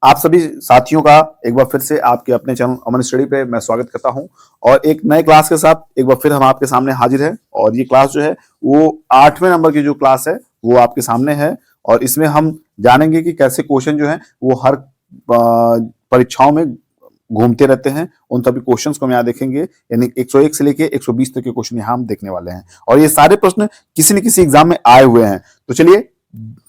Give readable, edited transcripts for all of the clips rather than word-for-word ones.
आप सभी साथियों का एक बार फिर से आपके अपने चैनल अमन स्टडी पे मैं स्वागत करता हूं और एक नए क्लास के साथ एक बार फिर हम आपके सामने हाजिर है। और ये क्लास जो है वो 8वें नंबर की जो क्लास है वो आपके सामने है और इसमें हम जानेंगे कि कैसे क्वेश्चन जो है वो हर परीक्षाओं में घूमते रहते हैं। उन सभी क्वेश्चंस को हम यहाँ देखेंगे, यानी 101 से लेके 120 तक के क्वेश्चन यहाँ हम देखने वाले हैं और ये सारे प्रश्न किसी न किसी एग्जाम में आए हुए हैं। तो चलिए,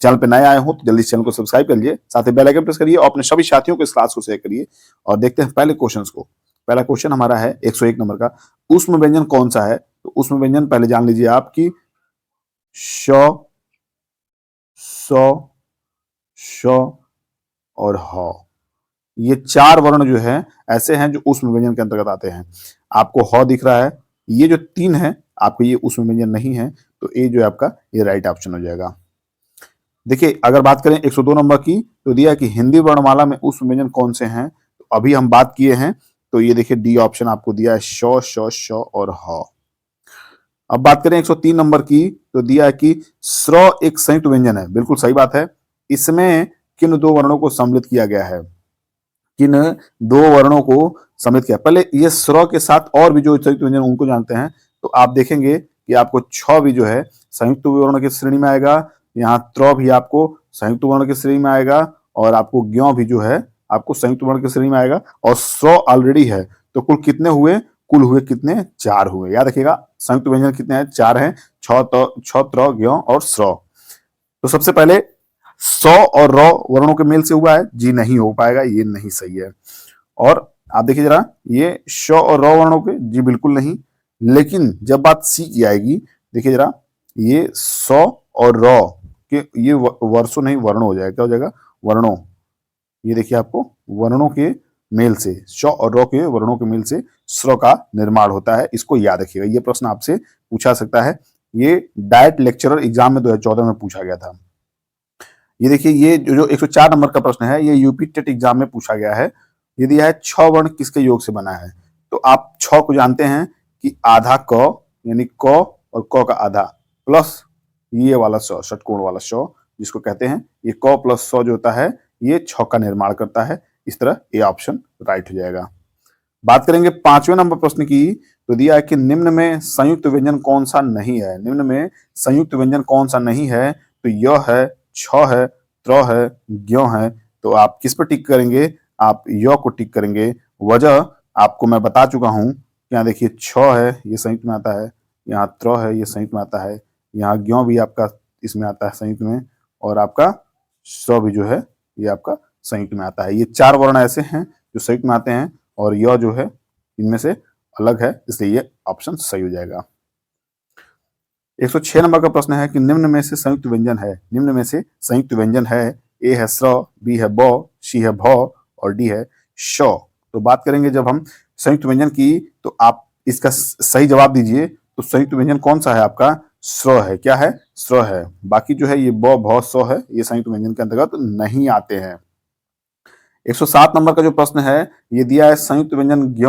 चैनल पे नए आए हो तो जल्दी चैनल को सब्सक्राइब कर लीजिए, साथ ही बेल आइकन प्रेस करिए और अपने सभी साथियों को इस क्लास को शेयर करिए। और देखते हैं पहले क्वेश्चंस को। पहला क्वेश्चन हमारा है 101 नंबर का, उष्म व्यंजन कौन सा है? तो उष्म व्यंजन पहले जान लीजिए आपकी श, सौ, श और ह। ये चार वर्ण जो है ऐसे हैं जो उष्म व्यंजन के अंतर्गत आते हैं। आपको ह दिख रहा है, ये जो तीन है आपको ये उष्म व्यंजन नहीं है, तो ए जो है आपका ये राइट ऑप्शन हो जाएगा। देखिए, अगर बात करें 102 नंबर की तो दिया है कि हिंदी वर्णमाला में उष्म व्यंजन कौन से हैं। तो अभी हम बात किए हैं, तो ये देखिए डी ऑप्शन आपको दिया है श, श, श और ह। अब बात करें 103 नंबर की तो दिया है कि स्र एक संयुक्त व्यंजन है। बिल्कुल सही बात है। इसमें किन दो वर्णों को सम्मिलित किया गया है? किन दो वर्णों को सम्मिलित किया? पहले ये स्र के साथ और भी जो संयुक्त व्यंजन उनको जानते हैं। तो आप देखेंगे कि आपको छ भी जो है संयुक्त वर्ण की श्रेणी में आएगा, यहाँ त्र भी आपको संयुक्त वर्ण की श्रेणी में आएगा और आपको ज्ञ भी जो है आपको संयुक्त वर्ण की श्रेणी में आएगा और स्र ऑलरेडी है। तो कुल कितने हुए? कुल हुए कितने? चार हुए। याद रखिएगा संयुक्त व्यंजन कितने हैं? चार हैं, छ, त्र, ज्ञ और स्र। तो सबसे पहले सौ और रौ वर्णों के मेल से हुआ है? जी नहीं हो पाएगा, ये नहीं सही है। और आप देखिए जरा, ये श और रौ वर्णों के, जी बिल्कुल नहीं। लेकिन जब बात सी की आएगी, देखिए जरा, ये सौ और रौ के ये वर्षों नहीं वर्णों हो जाएगा। क्या हो जाएगा? वर्णों। ये देखिए आपको वर्णों के मेल से, श और रौ के वर्णों के मेल से स्र का निर्माण होता है। इसको याद रखिएगा, ये प्रश्न आपसे पूछा सकता है। ये डायट लेक्चरर एग्जाम में 2014 में पूछा गया था। ये देखिए, ये जो 104 नंबर का प्रश्न है ये यूपी टेट एग्जाम में पूछा गया है। ये दिया है छ वर्ण किसके योग से बना है? तो आप छ को जानते हैं कि आधा क, यानी क और क का आधा प्लस ये वाला स, षटकोण वाला श जिसको कहते हैं, ये क प्लस स जो होता है ये छ का निर्माण करता है। इस तरह ए ऑप्शन राइट हो जाएगा। बात करेंगे 5वें नंबर प्रश्न की तो दिया है कि निम्न में संयुक्त व्यंजन कौन सा नहीं है? निम्न में संयुक्त व्यंजन कौन सा नहीं है? तो यह है, छ है, त्र है, ज्ञ है। तो आप किस पर टिक करेंगे? आप य को टिक करेंगे। वजह आपको मैं बता चुका हूं। यहाँ देखिए छ है, ये संयुक्त में आता है, यहाँ त्र है, ये संयुक्त में आता है, यहाँ ज्ञ भी आपका इसमें आता है संयुक्त में, और आपका स भी जो है ये आपका संयुक्त में आता है। ये चार वर्ण ऐसे हैं जो संयुक्त में आते हैं और यह जो है इनमें से अलग है, इसलिए ये ऑप्शन सही हो जाएगा। 106 नंबर का प्रश्न है कि निम्न में से संयुक्त व्यंजन है। निम्न में से संयुक्त व्यंजन है, ए है स्र, बी है ब, सी है भ और डी है श। तो बात करेंगे जब हम संयुक्त व्यंजन की, तो आप इसका सही जवाब दीजिए। तो संयुक्त व्यंजन कौन सा है आपका? स्र है। क्या है? स्र है। बाकी जो है ये ब, भ, स है, ये संयुक्त व्यंजन के अंतर्गत नहीं आते हैं। 107 नंबर का जो प्रश्न है ये दिया है संयुक्त व्यंजन ज्ञ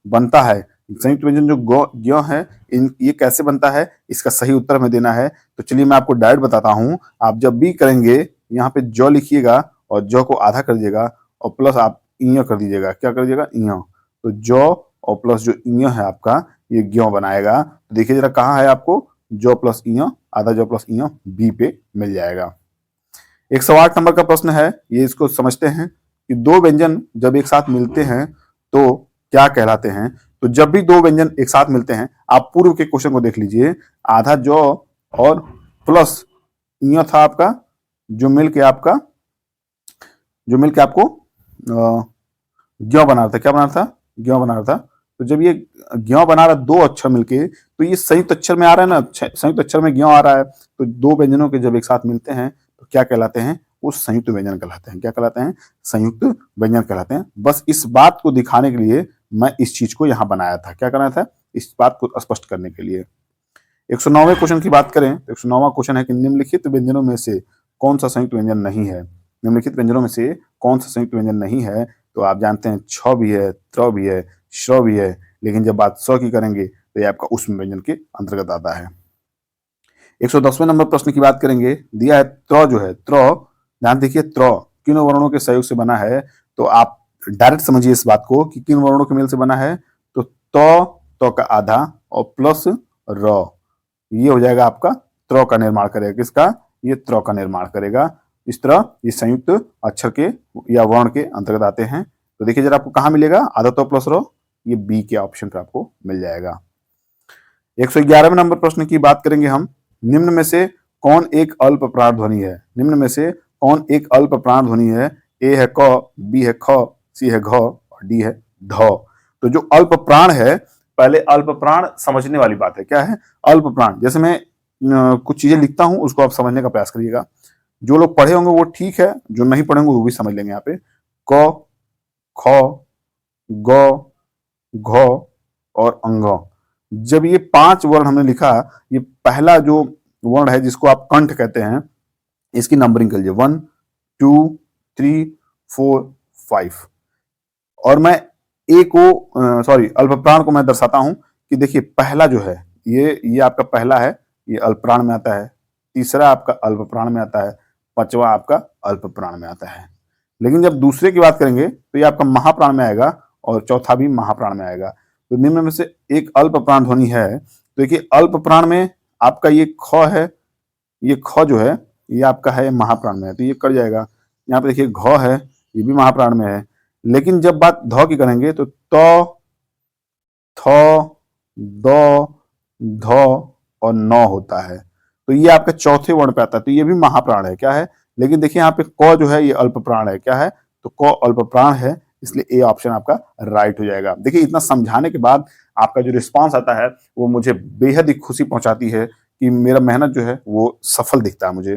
बनता है। संयुक्त व्यंजन जो ज्ञ है ये कैसे बनता है, इसका सही उत्तर में देना है। तो चलिए मैं आपको डायरेक्ट बताता हूं। आप जब भी करेंगे यहाँ पे ज लिखिएगा और ज को आधा कर दीजिएगा और प्लस आप इ कर दीजिएगा। क्या कर दीजिएगा? इ। तो ज और प्लस जो इ है आपका ये ज्ञ बनाएगा। तो देखिए जरा कहाँ है आपको ज प्लस इ, आधा ज प्लस इ बी पे मिल जाएगा। 108 नंबर का प्रश्न है, ये इसको समझते हैं कि दो व्यंजन जब एक साथ मिलते हैं तो क्या कहलाते हैं। तो जब भी दो व्यंजन एक साथ मिलते हैं, आप पूर्व के क्वेश्चन को देख लीजिए। आधा जौ और प्लस इ था आपका, जो मिलके आपको ज्ञ बना रहा था। क्या बना रहा था? ज्ञ बना रहा था। तो जब ये ज्ञ बना रहा दो अक्षर मिलके, तो ये संयुक्त अक्षर में आ रहा है ना, संयुक्त अक्षर में ज्ञ आ रहा है। तो दो व्यंजनों के जब एक साथ मिलते हैं तो क्या कहलाते हैं? वो संयुक्त व्यंजन कहलाते हैं। क्या कहलाते हैं? संयुक्त व्यंजन कहलाते हैं। बस इस बात को दिखाने के लिए मैं इस चीज को यहाँ बनाया था। क्या करना था? इस बात को स्पष्ट करने के लिए। 109वें क्वेश्चन की बात करें तो 109वां क्वेश्चन है कि निम्नलिखित व्यंजनों में से कौन सा संयुक्त व्यंजन नहीं है? निम्नलिखित व्यंजनों में से कौन सा संयुक्त व्यंजन नहीं है? तो आप जानते हैं छ भी है, त्र भी है, श्र भी है, लेकिन जब बात स की करेंगे तो ये आपका उष्म व्यंजन के अंतर्गत आता है। 110वें नंबर प्रश्न की बात करेंगे। दिया है त्र जो है, त्र ध्यान देखिए, त्र किन वर्णों के सहयोग से बना है, तो आप डायरेक्ट समझिए इस बात को कि किन वर्णों के मेल से बना है, तो तो का आधा और प्लस र, ये हो जाएगा आपका त्र का निर्माण करेगा। किसका? ये त्र का निर्माण करेगा। इस तरह ये संयुक्त अक्षर के या वर्ण के अंतर्गत आते हैं। तो देखिए जरा आपको कहाँ मिलेगा आधा तो प्लस रो, ये बी के ऑप्शन पे आपको मिल जाएगा। 111वें नंबर प्रश्न की बात करेंगे हम। निम्न में से कौन एक अल्प प्राण ध्वनि है? निम्न में से कौन एक अल्प प्राण ध्वनि है? ए है क, बी है ख, सी है घ और डी है ध। तो जो अल्प प्राण है, पहले अल्प प्राण समझने वाली बात है। क्या है अल्प प्राण? जैसे मैं कुछ चीजें लिखता हूं, उसको आप समझने का प्रयास करिएगा। जो लोग पढ़े होंगे वो ठीक है, जो नहीं पढ़े होंगे वो भी समझ लेंगे। यहाँ पे क, ख, ग, घ और अंग, जब ये 5 वर्ण हमने लिखा, ये पहला जो वर्ण है जिसको आप कंठ कहते हैं, इसकी नंबरिंग कर लीजिए 1 2 3 4 5। और मैं ए को सॉरी अल्प प्राण को मैं दर्शाता हूं कि देखिए पहला जो है ये आपका पहला है, ये अल्प प्राण में आता है। तीसरा आपका अल्प प्राण में आता है। पांचवा आपका अल्प प्राण में आता है। लेकिन जब दूसरे की बात करेंगे तो ये आपका महाप्राण में आएगा और चौथा भी महाप्राण में आएगा। तो निम्न में से एक अल्प प्राण ध्वनि है। तो देखिए अल्प प्राण में आपका ये ख है, ये ख जो है ये आपका है महाप्राण में है, तो ये कट जाएगा। यहाँ पे देखिए घ है, ये भी महाप्राण में है। लेकिन जब बात ध की करेंगे तो थ, द, ध और न होता है। तो ये आपका चौथे वर्ण पे आता है, तो ये भी महाप्राण है। क्या है? लेकिन देखिए यहाँ पे क जो है ये अल्प प्राण है। क्या है? तो क अल्प प्राण है, इसलिए ए ऑप्शन आपका राइट हो जाएगा। देखिए इतना समझाने के बाद आपका जो रिस्पांस आता है वो मुझे बेहद ही खुशी पहुंचाती है कि मेरा मेहनत जो है वो सफल दिखता है मुझे।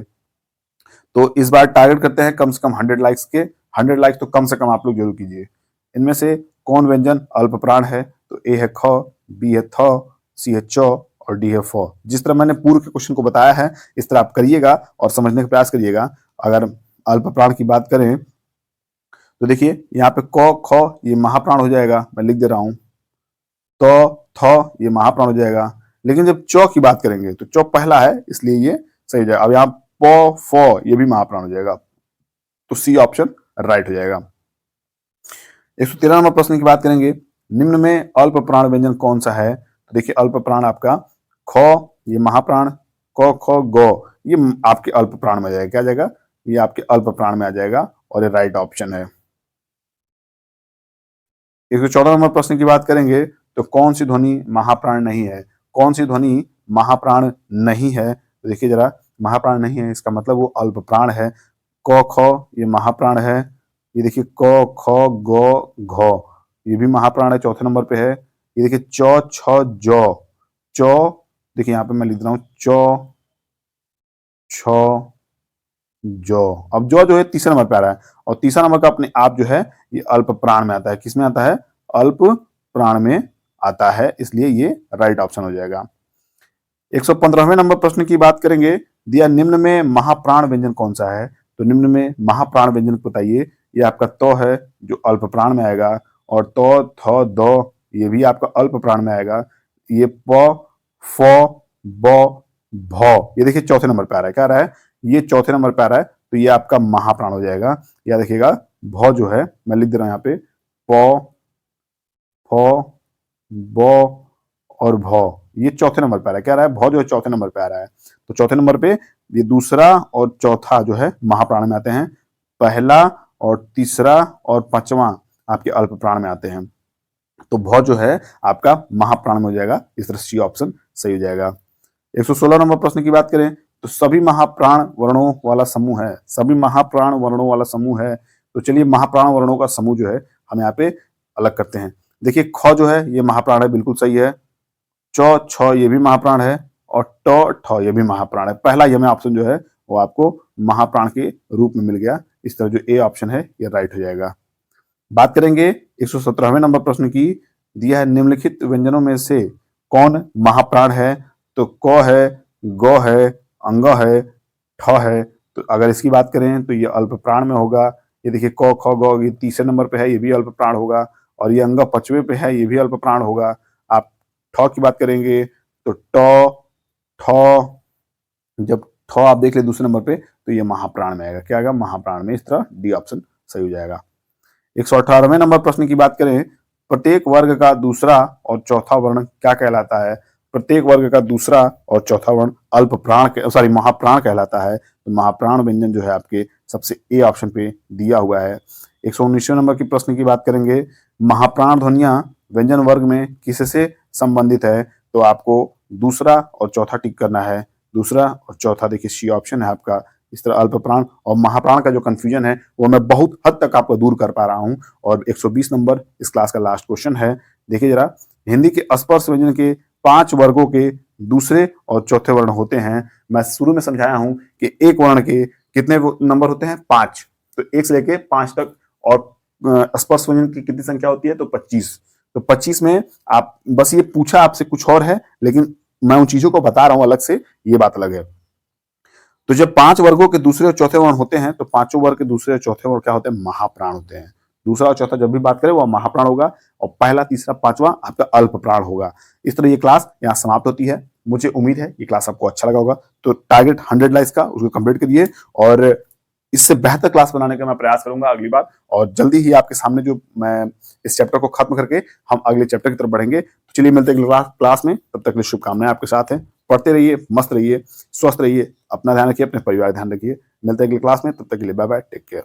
तो इस बार टारगेट करते हैं कम से कम 100 लाइक्स के। 100 लाइक्स तो कम से कम आप लोग जरूर कीजिए। इनमें से कौन व्यंजन अल्प प्राण है? तो ए है ख, बी है थ, सी है च और डी है फ। जिस तरह मैंने पूर्व के क्वेश्चन को बताया है इस तरह आप करिएगा और समझने का प्रयास करिएगा। अगर अल्प प्राण की बात करें तो देखिए यहाँ पे क ख ये महाप्राण हो जाएगा, मैं लिख दे रहा हूं। तो थ ये महाप्राण हो जाएगा। लेकिन जब च की बात करेंगे तो च पहला है, इसलिए ये सही हो जाएगा। अब यहाँ प फ ये भी महाप्राण हो जाएगा, तो सी ऑप्शन राइट हो जाएगा। 113 नंबर प्रश्न की बात करेंगे। निम्न में अल्प प्राण व्यंजन कौन सा है? तो देखिए अल्प प्राण आपका ख ये महाप्राण, क ख ग ये आपके अल्प प्राण में आ जाएगा। क्या जाएगा? ये आपके अल्प प्राण में आ जाएगा और ये राइट ऑप्शन है। 114 नंबर प्रश्न की बात करेंगे तो कौन सी ध्वनि महाप्राण नहीं है? कौन सी ध्वनि महाप्राण नहीं है? तो देखिए जरा महाप्राण नहीं है, इसका मतलब वो अल्प प्राण है। क ख ये महाप्राण है। ये देखिए क ख ग घ ये भी महाप्राण है, चौथे नंबर पे है। ये देखिए च छ ज च, देखिए यहाँ पे मैं लिख रहा हूँ च छ ज। अब जो है तीसरा नंबर पे आ रहा है और तीसरा नंबर का अपने आप जो है ये अल्प प्राण में आता है। किसमें आता है? अल्प प्राण में आता है, इसलिए ये राइट ऑप्शन हो जाएगा। 115वें नंबर प्रश्न की बात करेंगे। दिया निम्न में महाप्राण व्यंजन कौन सा है? तो निम्न में महाप्राण व्यंजन बताइए। ये आपका तो है जो अल्प प्राण में आएगा, और तो थ द ये भी आपका अल्प प्राण में आएगा। ये प फ ब भ ये देखिए चौथे नंबर पे आ रहा है। क्या आ रहा है? ये चौथे नंबर पे आ रहा है, तो ये आपका महाप्राण हो जाएगा। याद रखिएगा भ जो है मैं लिख दे रहा हूं यहाँ पे प फ ब और भ ये चौथे नंबर पे आ रहा है। क्या आ रहा है? भ जो है चौथे नंबर पे आ रहा है। तो चौथे नंबर पे ये दूसरा और चौथा जो है महाप्राण में आते हैं। पहला और तीसरा और पांचवा आपके अल्प प्राण में आते हैं। तो भ जो है आपका महाप्राण में हो जाएगा। इस तरह सी ऑप्शन सही हो जाएगा। 116 नंबर प्रश्न की बात करें तो सभी महाप्राण वर्णों वाला समूह है। सभी महाप्राण वर्णों वाला समूह है। तो चलिए महाप्राण वर्णों का समूह जो है हम यहाँ पे अलग करते हैं। देखिए ख जो है ये महाप्राण है, बिल्कुल सही है। च छ ये भी महाप्राण है और ट ठ ये भी महाप्राण है। पहला ये ऑप्शन जो है वो आपको महाप्राण के रूप में मिल गया। इस तरह जो ए ऑप्शन है ये राइट हो जाएगा। बात करेंगे 117वें नंबर प्रश्न की। दिया है निम्नलिखित व्यंजनों में से कौन महाप्राण है? तो क है, ग है, अंग है, ठ है। तो अगर इसकी बात करें तो ये अल्प प्राण में होगा। ये देखिए क ख ग ये तीसरे नंबर पे है, ये भी अल्प प्राण होगा। और ये अंग पांचवें पे है, ये भी अल्प प्राण होगा। आप ठ की बात करेंगे तो ट ठ, जब ठ आप देख ले दूसरे नंबर पे, तो ये महाप्राण में आएगा। क्या आएगा? महाप्राण में। इस तरह डी ऑप्शन सही हो जाएगा। 118वें नंबर प्रश्न की बात करें, प्रत्येक वर्ग का दूसरा और चौथा वर्ण क्या कहलाता है? प्रत्येक वर्ग का दूसरा और चौथा वर्ण अल्प प्राण महाप्राण कहलाता है। तो महाप्राण व्यंजन जो है आपके सबसे ए ऑप्शन पे दिया हुआ है। 119वें नंबर की प्रश्न की बात करेंगे, महाप्राण ध्वनियां व्यंजन वर्ग में किससे संबंधित है? तो आपको दूसरा और चौथा टिक करना है। दूसरा और चौथा देखिए सी ऑप्शन है आपका। इस तरह अल्प प्राण और महाप्राण का जो कंफ्यूजन है वो मैं बहुत हद तक आपको दूर कर पा रहा हूं। और 120 नंबर इस क्लास का लास्ट क्वेश्चन है। देखिए जरा, हिंदी के स्पर्श व्यंजन के 5 वर्गों के दूसरे और चौथे वर्ण होते हैं। मैं शुरू में समझाया हूं कि एक वर्ण के कितने नंबर होते हैं? 5। तो 1 से लेके 5 तक। और स्पर्श व्यंजन की कितनी संख्या होती है? तो 25। तो 25 में आप बस ये पूछा आपसे कुछ और है, लेकिन मैं उन चीजों को बता रहा हूं अलग से, ये बात अलग है। तो जब 5 वर्गों के दूसरे और चौथे वर्ण होते हैं, तो पांचों वर्ग के दूसरे और चौथे वर्ण क्या होते हैं? महाप्राण होते हैं। दूसरा और चौथा जब भी बात करें वो महाप्राण होगा, और पहला, तीसरा, पांचवा आपका अल्प प्राण होगा। इस तरह ये क्लास यहाँ समाप्त होती है। मुझे उम्मीद है ये क्लास आपको अच्छा लगा होगा। तो टारगेट 100 लाइक्स का उसको कंप्लीट करिए, और इससे बेहतर क्लास बनाने का मैं प्रयास करूंगा अगली बार। और जल्दी ही आपके सामने जो मैं इस चैप्टर को खत्म करके हम अगले चैप्टर की तरफ बढ़ेंगे। तो चलिए मिलते हैं अगली क्लास में। तब तक के लिए शुभकामनाएं आपके साथ हैं। पढ़ते रहिए, मस्त रहिए, स्वस्थ रहिए, अपना ध्यान रखिए, अपने परिवार ध्यान रखिए। मिलते हैं अगली क्लास में। तब तक के लिए बाय बाय, टेक केयर।